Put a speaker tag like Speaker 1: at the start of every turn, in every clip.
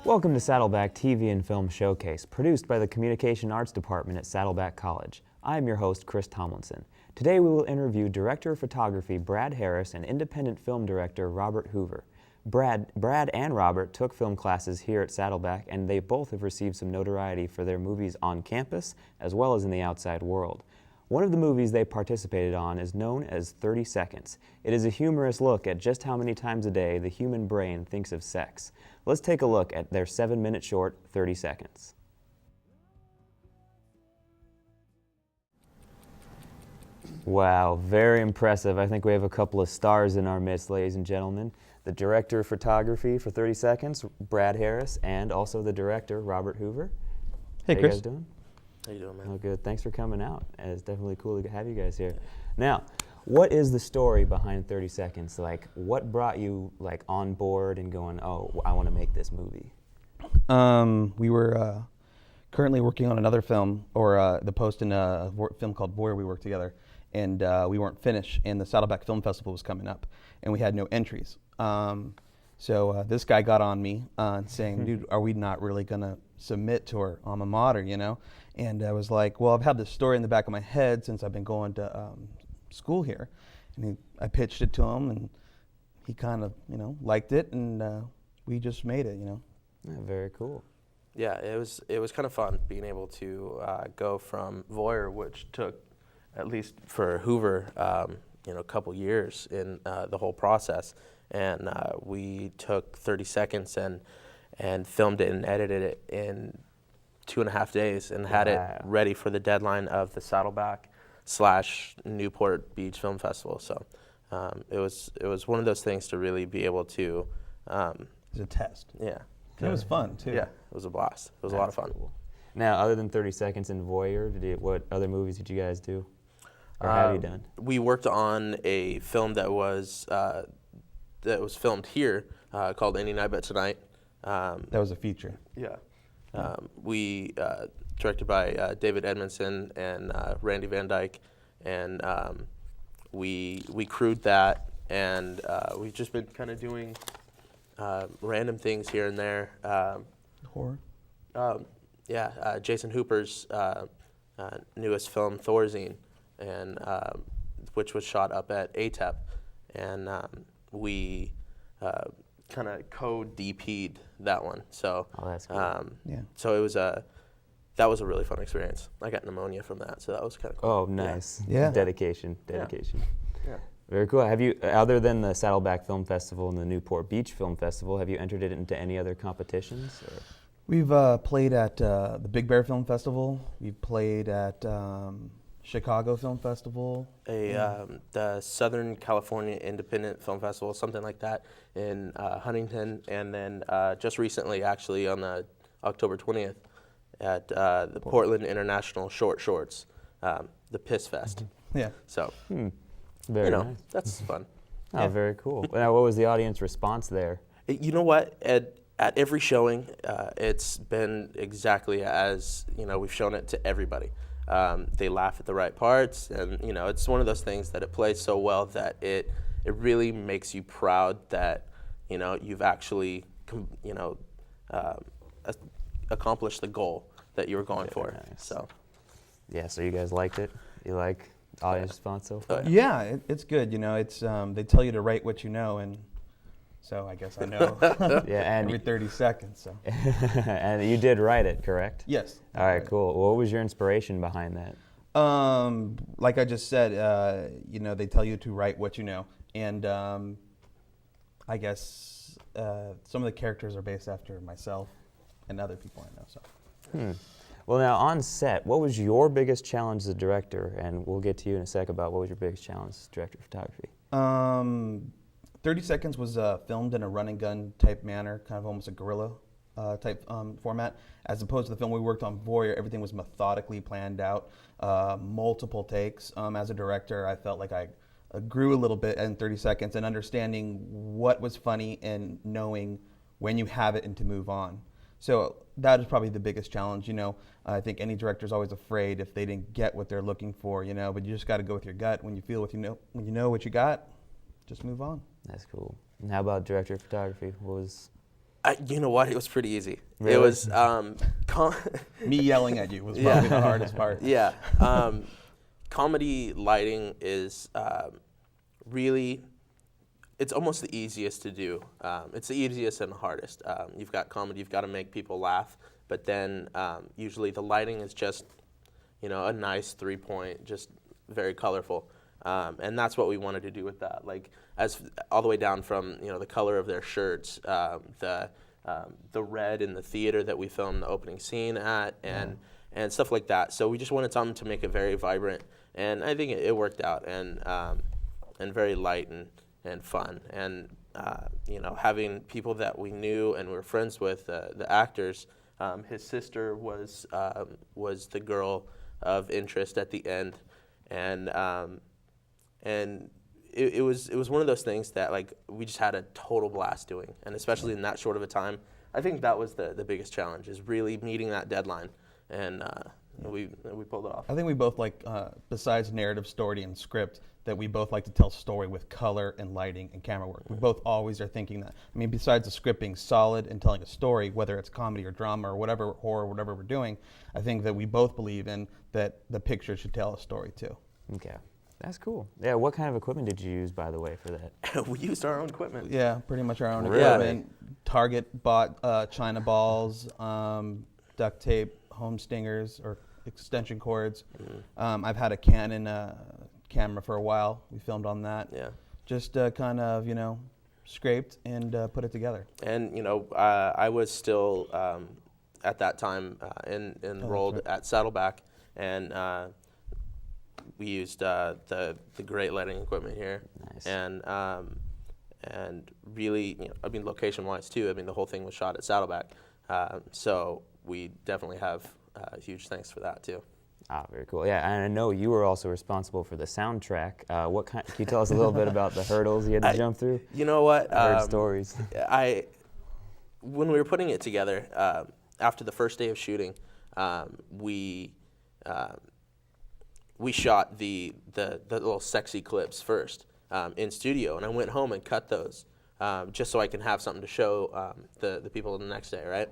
Speaker 1: Welcome to Saddleback TV and Film Showcase, produced by the Communication Arts Department at Saddleback College. I am your host, Chris Tomlinson. Today we will interview Director of Photography Brad Harris and Independent Film Director Robert Hoover. Brad and Robert took film classes here at Saddleback, and they both have received some notoriety for their movies on campus as well as in the outside world. One of the movies they participated on is known as 30 Seconds. It is a humorous look at just how many times a day the human brain thinks of sex. Let's take a look at their 7-minute short, 30 Seconds. Wow, very impressive. I think we have a couple of stars in our midst, ladies and gentlemen. The Director of Photography for 30 Seconds, Brad Harris, and also the Director, Robert Hoover.
Speaker 2: Hey,
Speaker 1: How
Speaker 2: Chris.
Speaker 1: you guys doing?
Speaker 3: How you doing, man?
Speaker 1: Oh, good. Thanks for coming out. It's definitely cool to have you guys here. Now, what is the story behind 30 Seconds? Like, what brought you on board and going, oh, I want to make this movie?
Speaker 2: We were currently working on another film, or the post in a film called Voyeur. We worked together, and we weren't finished, and the Saddleback Film Festival was coming up, and we had no entries. So this guy got on me saying, dude, are we not really going to submit to our alma mater, you know? And I was like, well, I've had this story in the back of my head since I've been going to school here. And I pitched it to him, and he kind of, liked it, and we just made it,
Speaker 1: Yeah, very cool.
Speaker 3: Yeah, it was kind of fun being able to go from Voyeur, which took, at least for Hoover, a couple years in the whole process. And we took 30 Seconds and filmed it and edited it in 2.5 days and had it ready for the deadline of the Saddleback/Newport Beach Film Festival. So it was one of those things to really be able to.
Speaker 2: It was a test.
Speaker 3: Yeah.
Speaker 2: It was fun, too.
Speaker 3: Yeah, it was a blast. It was a lot of fun.
Speaker 1: Cool. Now, other than 30 Seconds and Voyeur, what other movies did you guys do? Or have you done?
Speaker 3: We worked on a film that was filmed here called Any Night But Tonight.
Speaker 2: That was a feature.
Speaker 3: Yeah. We directed by David Edmondson and Randy Van Dyke, and we crewed that, and we've just been kind of doing random things here and there.
Speaker 2: Horror?
Speaker 3: Jason Hooper's newest film, Thorazine, and which was shot up at ATEP, and we kind of co-DP'd that one. So,
Speaker 1: that's cool.
Speaker 3: So that was a really fun experience. I got pneumonia from that, so that was kind of cool.
Speaker 1: Oh, nice.
Speaker 2: Yeah.
Speaker 1: Dedication.
Speaker 3: Yeah.
Speaker 1: Very cool. Have you, other than the Saddleback Film Festival and the Newport Beach Film Festival, have you entered it into any other competitions? Or?
Speaker 2: We've played at the Big Bear Film Festival. We've played at Chicago Film Festival.
Speaker 3: The Southern California Independent Film Festival, something like that, in Huntington, and then just recently, actually, on the October 20th, at the Portland International Short Shorts, the Piss Fest.
Speaker 2: Yeah.
Speaker 3: So,
Speaker 1: Very nice.
Speaker 3: that's fun.
Speaker 1: Oh, very cool. Now, what was the audience response there?
Speaker 3: You know what? At every showing, it's been exactly as, we've shown it to everybody. They laugh at the right parts, and it's one of those things that it plays so well that it really makes you proud that you've actually accomplished the goal that you were going for.
Speaker 1: Nice.
Speaker 3: So
Speaker 1: Yeah, so you guys liked it? You like audience response so far?
Speaker 2: Yeah, it's good. It's they tell you to write what you know, and so I guess I know.
Speaker 1: Yeah, and
Speaker 2: every 30 seconds. So.
Speaker 1: and you did write it, correct?
Speaker 2: Yes.
Speaker 1: All right, cool. What was your inspiration behind that?
Speaker 2: Like I just said, they tell you to write what you know, and I guess some of the characters are based after myself and other people I know. So.
Speaker 1: Well, now on set, what was your biggest challenge as a director? And we'll get to you in a sec about what was your biggest challenge as director of photography.
Speaker 2: 30 Seconds was filmed in a run and gun type manner, kind of almost a guerrilla type format. As opposed to the film we worked on, Voyeur, everything was methodically planned out, multiple takes. As a director, I felt like I grew a little bit in 30 Seconds and understanding what was funny and knowing when you have it and to move on. So that is probably the biggest challenge. I think any director is always afraid if they didn't get what they're looking for, but you just got to go with your gut. When you feel what you know, when you know what you got, just move on.
Speaker 1: That's cool. And how about director of photography? What was
Speaker 3: You know what? It was pretty easy.
Speaker 1: Really?
Speaker 3: It was
Speaker 2: Me yelling at you was probably the hardest part.
Speaker 3: Yeah. Comedy lighting is really, it's almost the easiest to do. It's the easiest and the hardest. You've got comedy, you've got to make people laugh, but then usually the lighting is just, a nice 3-point, just very colorful. And that's what we wanted to do with that. Like, as all the way down from, the color of their shirts, the red in the theater that we filmed the opening scene at, and stuff like that. So we just wanted something to make it very vibrant, and I think it worked out, and very light and fun. And having people that we knew and were friends with, the actors. His sister was the girl of interest at the end, and it was one of those things that, like, we just had a total blast doing, and especially in that short of a time. I think that was the biggest challenge, is really meeting that deadline, and we pulled it off.
Speaker 2: I think we both like, besides narrative, story, and script, that we both like to tell story with color and lighting and camera work. We both always are thinking that. I mean, besides the script being solid and telling a story, whether it's comedy or drama or whatever, horror, whatever we're doing, I think that we both believe in that the picture should tell a story too.
Speaker 1: Okay. That's cool. Yeah, what kind of equipment did you use, by the way, for that?
Speaker 3: We used our own equipment.
Speaker 2: Yeah, pretty much our own
Speaker 1: Really?
Speaker 2: equipment. Target bought China balls, duct tape, home stingers, or extension cords. I've had a Canon camera for a while. We filmed on that.
Speaker 3: Yeah.
Speaker 2: Just kind of, scraped and put it together.
Speaker 3: And, I was still, at that time, enrolled at Saddleback, and we used the great lighting equipment here.
Speaker 1: Nice.
Speaker 3: And really, location-wise too. I mean, the whole thing was shot at Saddleback, so we definitely have huge thanks for that too.
Speaker 1: Ah, very cool. Yeah, and I know you were also responsible for the soundtrack. Can you tell us a little bit about the hurdles you had to jump through?
Speaker 3: You know what?
Speaker 1: I heard stories.
Speaker 3: When we were putting it together, after the first day of shooting, we shot the little sexy clips first in studio, and I went home and cut those just so I can have something to show the people the next day, right?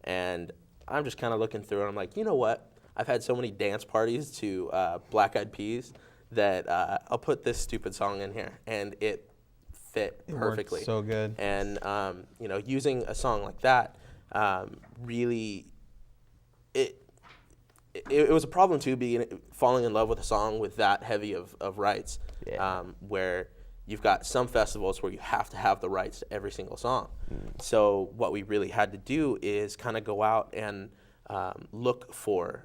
Speaker 3: And I'm just kind of looking through, and I'm like, you know what? I've had so many dance parties to Black Eyed Peas that I'll put this stupid song in here, and it fit perfectly.
Speaker 2: Worked so good.
Speaker 3: And using a song like that really, it was a problem too, falling in love with a song with that heavy of rights, where you've got some festivals where you have to have the rights to every single song. So what we really had to do is kind of go out and look for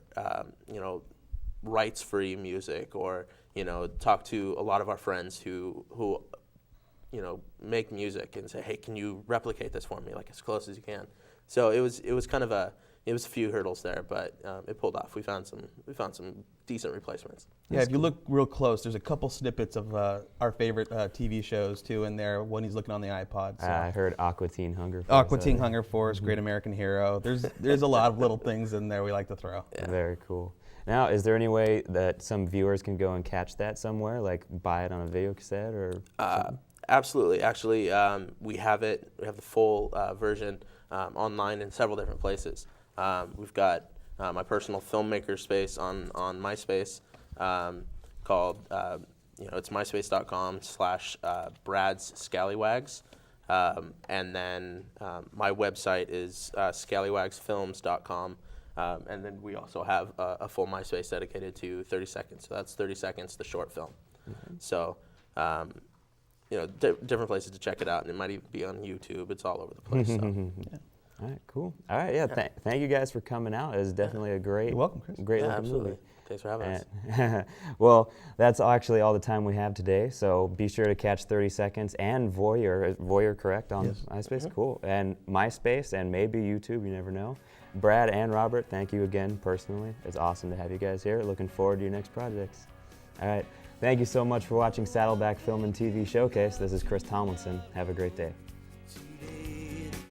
Speaker 3: rights-free music, or talk to a lot of our friends who make music and say, hey, can you replicate this for me, like as close as you can? So it was kind of a few hurdles there, but it pulled off. We found some decent replacements.
Speaker 2: Yeah, if you look real close, there's a couple snippets of our favorite TV shows too in there when he's looking on the iPod. So.
Speaker 1: I heard Aqua Teen Hunger Force.
Speaker 2: Aqua Teen Hunger Force, Great American Hero. There's a lot of little things in there we like to throw.
Speaker 3: Yeah.
Speaker 1: Very cool. Now, is there any way that some viewers can go and catch that somewhere, like buy it on a video cassette or?
Speaker 3: Absolutely. Actually, we have the full version online in several different places. We've got my personal filmmaker space on MySpace called, it's myspace.com/Brad's Scallywags. And then my website is scallywagsfilms.com. And then we also have a full MySpace dedicated to 30 Seconds. So that's 30 Seconds, the short film. So, different places to check it out, and it might even be on YouTube. It's all over the place. So.
Speaker 1: Yeah. All right, cool. All right, thank you guys for coming out. It was definitely a great,
Speaker 2: You're welcome, Chris.
Speaker 1: great looking
Speaker 3: Absolutely.
Speaker 1: movie.
Speaker 3: Thanks for having us.
Speaker 1: Well, that's actually all the time we have today, so be sure to catch 30 Seconds and Voyeur, correct, on MySpace? Cool. And MySpace and maybe YouTube, you never know. Brad and Robert, thank you again personally. It's awesome to have you guys here. Looking forward to your next projects. All right, thank you so much for watching Saddleback Film and TV Showcase. This is Chris Tomlinson. Have a great day.